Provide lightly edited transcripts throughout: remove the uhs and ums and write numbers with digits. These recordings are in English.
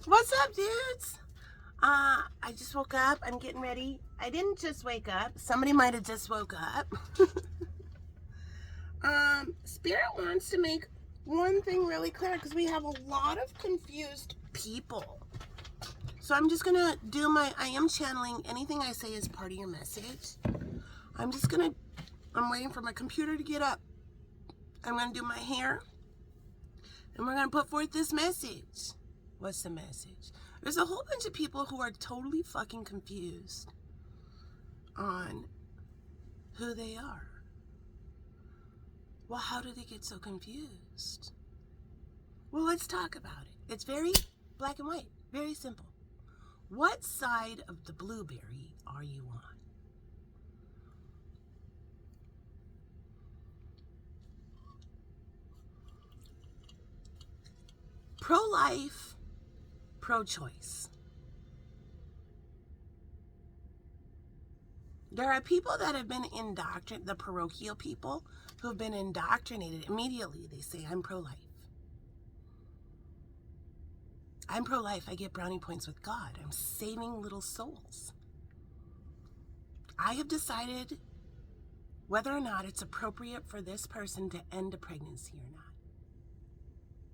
What's up, dudes? I just woke up. I'm getting ready. I didn't just wake up. Somebody might have just woke up. Spirit wants to make one thing really clear because we have a lot of confused people. So I'm just gonna do I am channeling. Anything I say is part of your message. I'm waiting for my computer to get up. I'm gonna do my hair. And we're gonna put forth this message. What's the message? There's a whole bunch of people who are totally fucking confused on who they are. Well, how do they get so confused? Well, let's talk about it. It's very black and white, very simple. What side of the blueberry are you on? Pro-life, pro-choice. There are people that have been indoctrinated, the parochial people who have been indoctrinated. Immediately they say, I'm pro-life. I'm pro-life. I get brownie points with God. I'm saving little souls. I have decided whether or not it's appropriate for this person to end a pregnancy or not.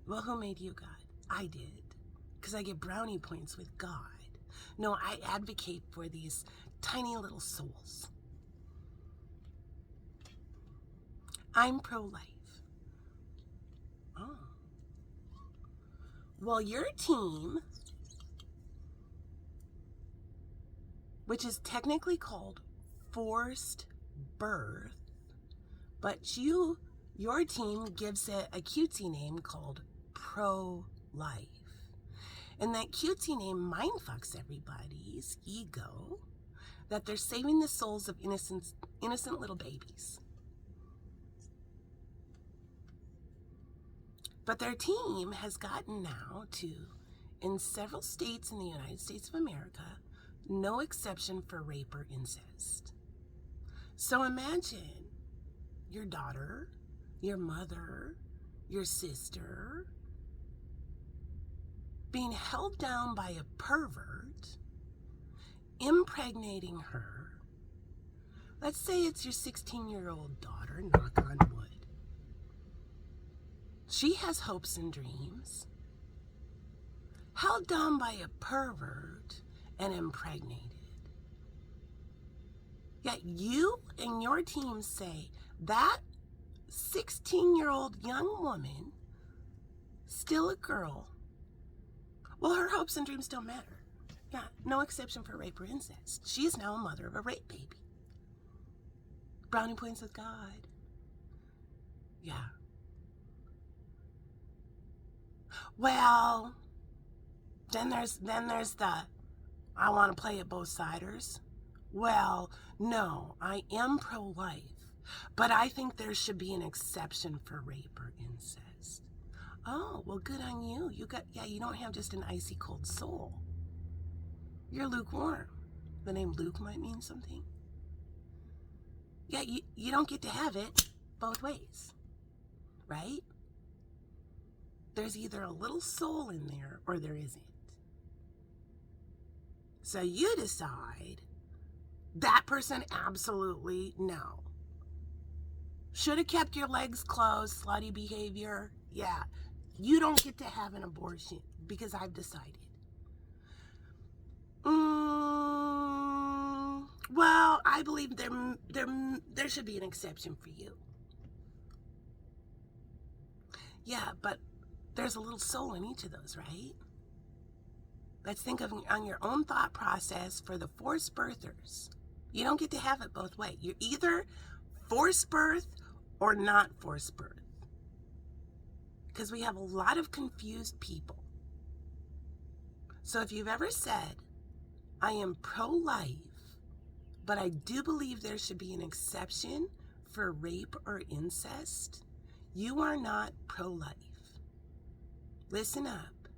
Well, who made you God? I did. Because I get brownie points with God. No, I advocate for these tiny little souls. I'm pro-life. Oh. Well, your team, which is technically called forced birth, but your team gives it a cutesy name called pro-life. And that cutesy name mindfucks everybody's ego that they're saving the souls of innocent little babies. But their team has gotten now to, in several states in the United States of America, no exception for rape or incest. So imagine your daughter, your mother, your sister being held down by a pervert, impregnating her. Let's say it's your 16-year-old daughter, knock on wood. She has hopes and dreams, held down by a pervert and impregnated. Yet you and your team say that 16-year-old young woman, still a girl, well, her hopes and dreams don't matter. Yeah, no exception for rape or incest. She is now a mother of a rape baby. Brownie points with God. Yeah. Well, then there's the I want to play at both siders. Well, no, I am pro-life, but I think there should be an exception for rape or incest. Oh, well, good on you. You don't have just an icy cold soul. You're lukewarm. The name Luke might mean something. Yeah, you don't get to have it both ways, right? There's either a little soul in there or there isn't. So you decide that person absolutely no. Should have kept your legs closed, slutty behavior. Yeah, you don't get to have an abortion because I've decided. Well, I believe there should be an exception for you. Yeah, but there's a little soul in each of those, right? Let's think of on your own thought process for the forced birthers. You don't get to have it both ways. You're either forced birth or not forced birth. Because we have a lot of confused people. So if you've ever said, I am pro-life, but I do believe there should be an exception for rape or incest, you are not pro-life. Listen up.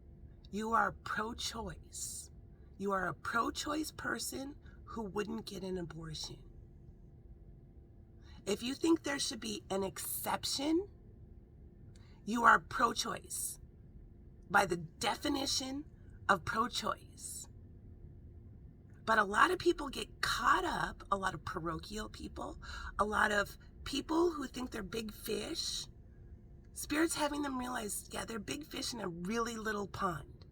You are pro-choice. You are a pro-choice person who wouldn't get an abortion. If you think there should be an exception, you are pro-choice. By the definition of pro-choice. But a lot of people get caught up, a lot of parochial people, a lot of people who think they're big fish. Spirit's having them realize, yeah, they're big fish in a really little pond.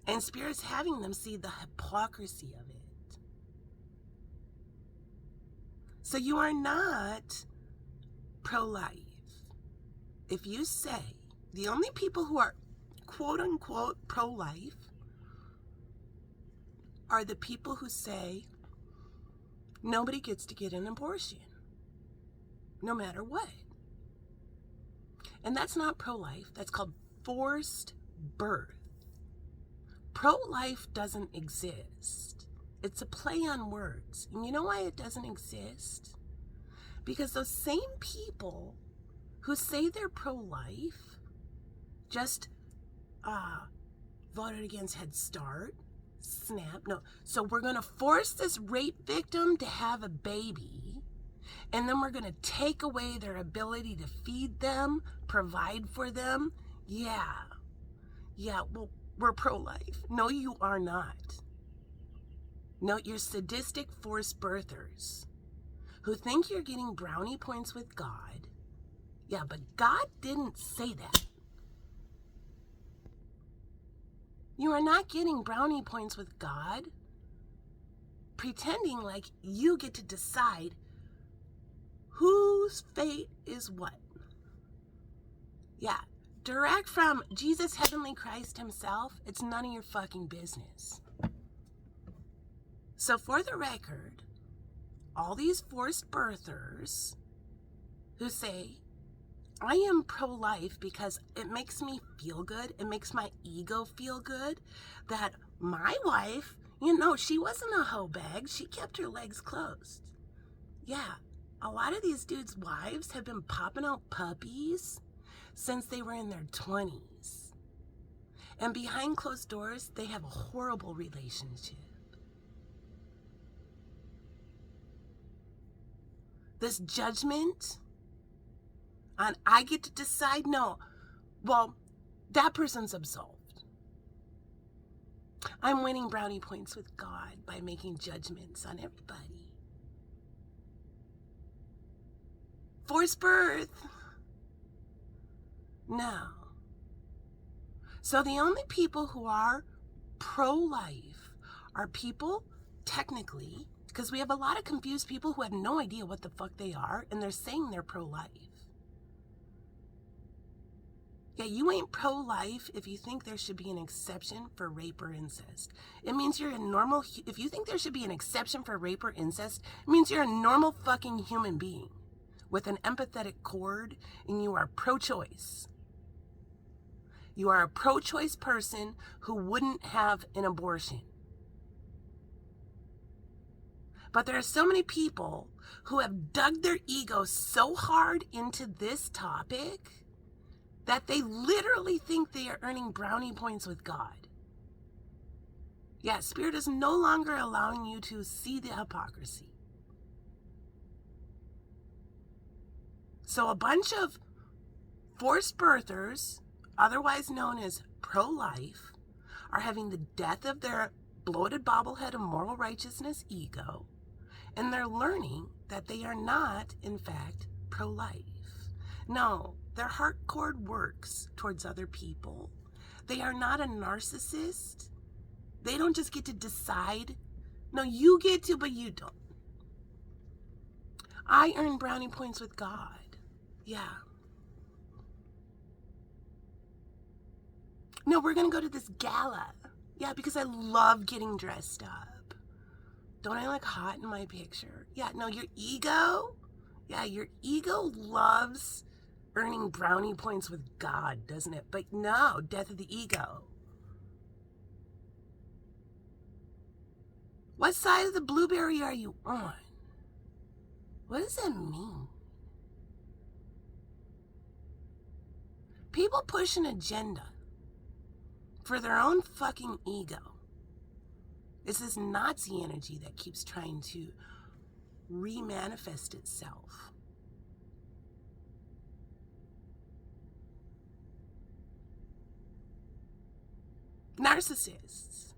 And Spirit's having them see the hypocrisy of it. So you are not pro-life. If you say the only people who are quote-unquote pro-life are the people who say nobody gets to get an abortion, no matter what. And that's not pro-life. That's called forced birth. Pro-life doesn't exist. It's a play on words. And you know why it doesn't exist? Because those same people who say they're pro-life just voted against Head Start, SNAP. No, so we're going to force this rape victim to have a baby, and then we're going to take away their ability to feed them, provide for them. Yeah, well, we're pro-life. No, you are not. No, you're sadistic forced birthers who think you're getting brownie points with God. Yeah, but God didn't say that. You are not getting brownie points with God pretending like you get to decide whose fate is what. Yeah, direct from Jesus, Heavenly Christ himself, it's none of your fucking business. So for the record, all these forced birthers who say, I am pro-life because it makes me feel good, it makes my ego feel good, that my wife, she wasn't a hoe bag, she kept her legs closed. Yeah, a lot of these dudes' wives have been popping out puppies since they were in their 20s. And behind closed doors, they have a horrible relationship. This judgment on I get to decide, no, well, that person's absolved. I'm winning brownie points with God by making judgments on everybody. Forced birth. No. So the only people who are pro-life are people, technically, because we have a lot of confused people who have no idea what the fuck they are, and they're saying they're pro-life. Yeah, you ain't pro-life if you think there should be an exception for rape or incest. It means you're a normal, if you think there should be an exception for rape or incest, it means you're a normal fucking human being with an empathetic cord, and you are pro-choice. You are a pro-choice person who wouldn't have an abortion. But there are so many people who have dug their ego so hard into this topic that they literally think they are earning brownie points with God. Yeah, Spirit is no longer allowing you to see the hypocrisy. So a bunch of forced birthers, otherwise known as pro-life, are having the death of their bloated bobblehead of moral righteousness ego, and they're learning that they are not, in fact, pro-life. No, their heart cord works towards other people. They are not a narcissist. They don't just get to decide. No, you get to, but you don't. I earn brownie points with God. Yeah. No, we're going to go to this gala. Yeah, because I love getting dressed up. Don't I look hot in my picture? Yeah, no, your ego. Yeah, your ego loves earning brownie points with God, doesn't it? But no, death of the ego. What side of the blueberry are you on? What does that mean? People push an agenda for their own fucking ego. It's this Nazi energy that keeps trying to remanifest itself. narcissists.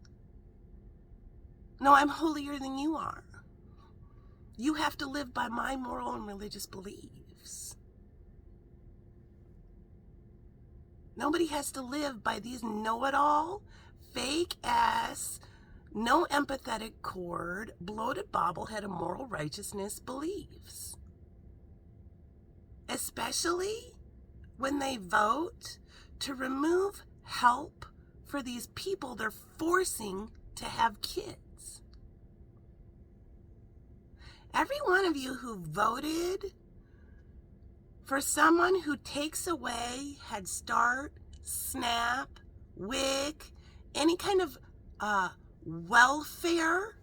No, I'm holier than you are. You have to live by my moral and religious beliefs. Nobody has to live by these know-it-all, fake-ass, no empathetic cord, bloated bobblehead of moral righteousness beliefs. Especially when they vote to remove help for these people they're forcing to have kids. Every one of you who voted for someone who takes away Head Start, SNAP, WIC, any kind of welfare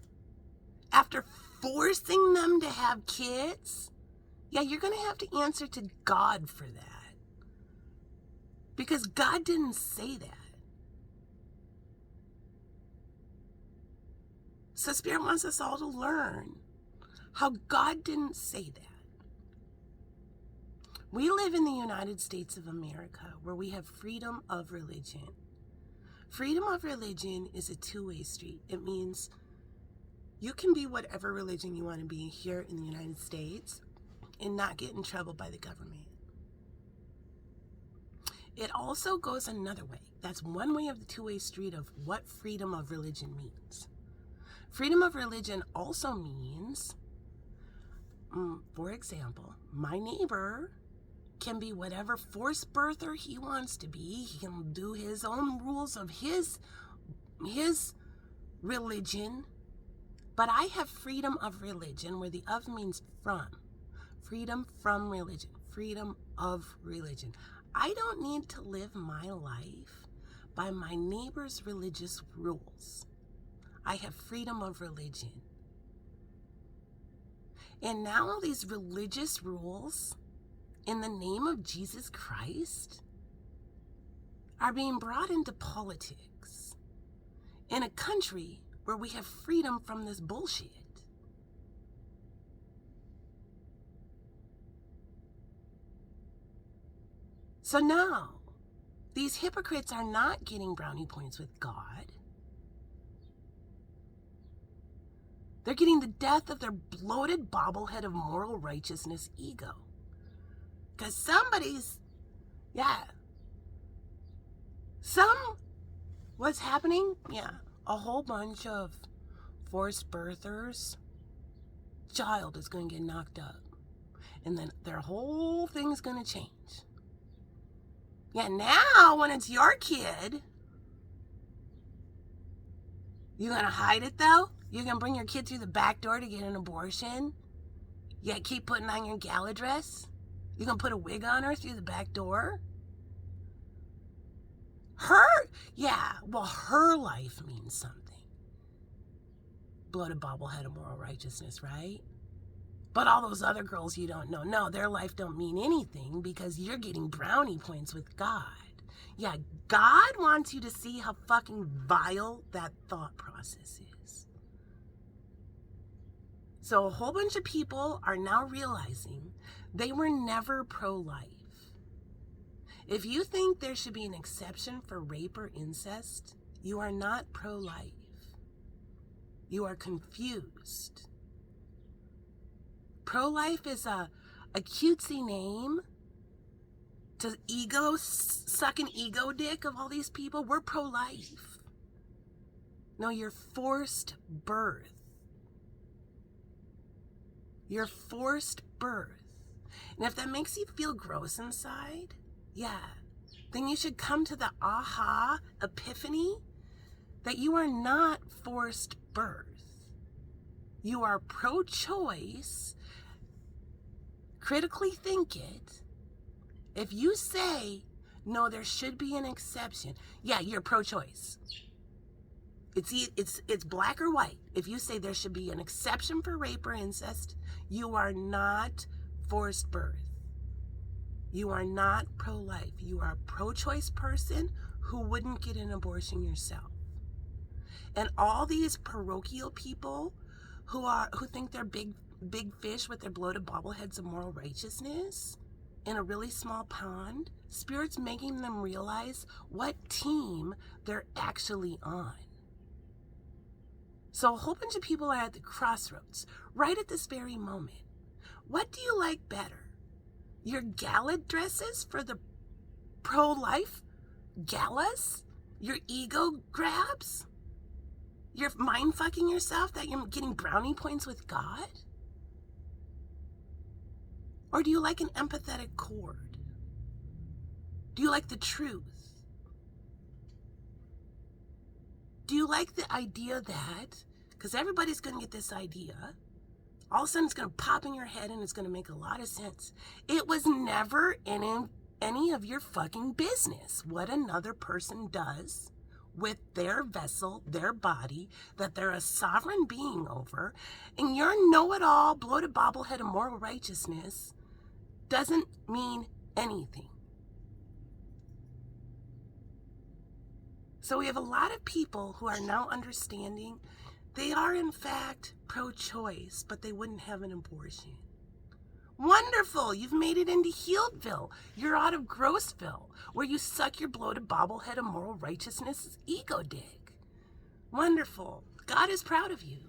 after forcing them to have kids, yeah, you're going to have to answer to God for that. Because God didn't say that. So Spirit wants us all to learn how God didn't say that. We live in the United States of America where we have freedom of religion. Freedom of religion is a two-way street. It means you can be whatever religion you want to be here in the United States and not get in trouble by the government. It also goes another way. That's one way of the two-way street of what freedom of religion means. Freedom of religion also means, for example, my neighbor can be whatever forced birther he wants to be. He can do his own rules of his religion. But I have freedom of religion, where the of means from. Freedom from religion. Freedom of religion. I don't need to live my life by my neighbor's religious rules. I have freedom of religion. And now all these religious rules in the name of Jesus Christ are being brought into politics in a country where we have freedom from this bullshit. So now, these hypocrites are not getting brownie points with God. They're getting the death of their bloated bobblehead of moral righteousness ego. Because what's happening? Yeah, a whole bunch of forced birthers, child is going to get knocked up. And then their whole thing's going to change. Yeah, now when it's your kid, you going to hide it though? You're going to bring your kid through the back door to get an abortion? You got to keep putting on your gala dress? You going to put a wig on her through the back door? Her life means something. Bloated bobblehead of moral righteousness, right? But all those other girls you don't know, no, their life don't mean anything because you're getting brownie points with God. Yeah, God wants you to see how fucking vile that thought process is. So a whole bunch of people are now realizing they were never pro-life. If you think there should be an exception for rape or incest, you are not pro-life. You are confused. Pro-life is a cutesy name to sucking ego dick of all these people. We're pro-life. No, you're forced birth. You're forced birth. And if that makes you feel gross inside, yeah, then you should come to the aha epiphany that you are not forced birth. You are pro-choice. Critically think it. If you say, no, there should be an exception, yeah, you're pro-choice. It's black or white. If you say there should be an exception for rape or incest, you are not forced birth. You are not pro-life. You are a pro-choice person who wouldn't get an abortion yourself. And all these parochial people who think they're big fish with their bloated bobbleheads of moral righteousness, in a really small pond, Spirit's making them realize what team they're actually on. So a whole bunch of people are at the crossroads right at this very moment. What do you like better? Your gala dresses for the pro-life galas? Your ego grabs? You're mind-fucking yourself that you're getting brownie points with God? Or do you like an empathetic chord? Do you like the truth? Do you like the idea that, because everybody's going to get this idea, all of a sudden it's going to pop in your head and it's going to make a lot of sense. It was never in any of your fucking business what another person does with their vessel, their body, that they're a sovereign being over, and your know-it-all, bloated bobblehead of moral righteousness doesn't mean anything. So we have a lot of people who are now understanding they are in fact pro-choice, but they wouldn't have an abortion. Wonderful, you've made it into Healdville. You're out of Grossville, where you suck your bloated bobblehead of moral righteousness ego dick. Wonderful. God is proud of you.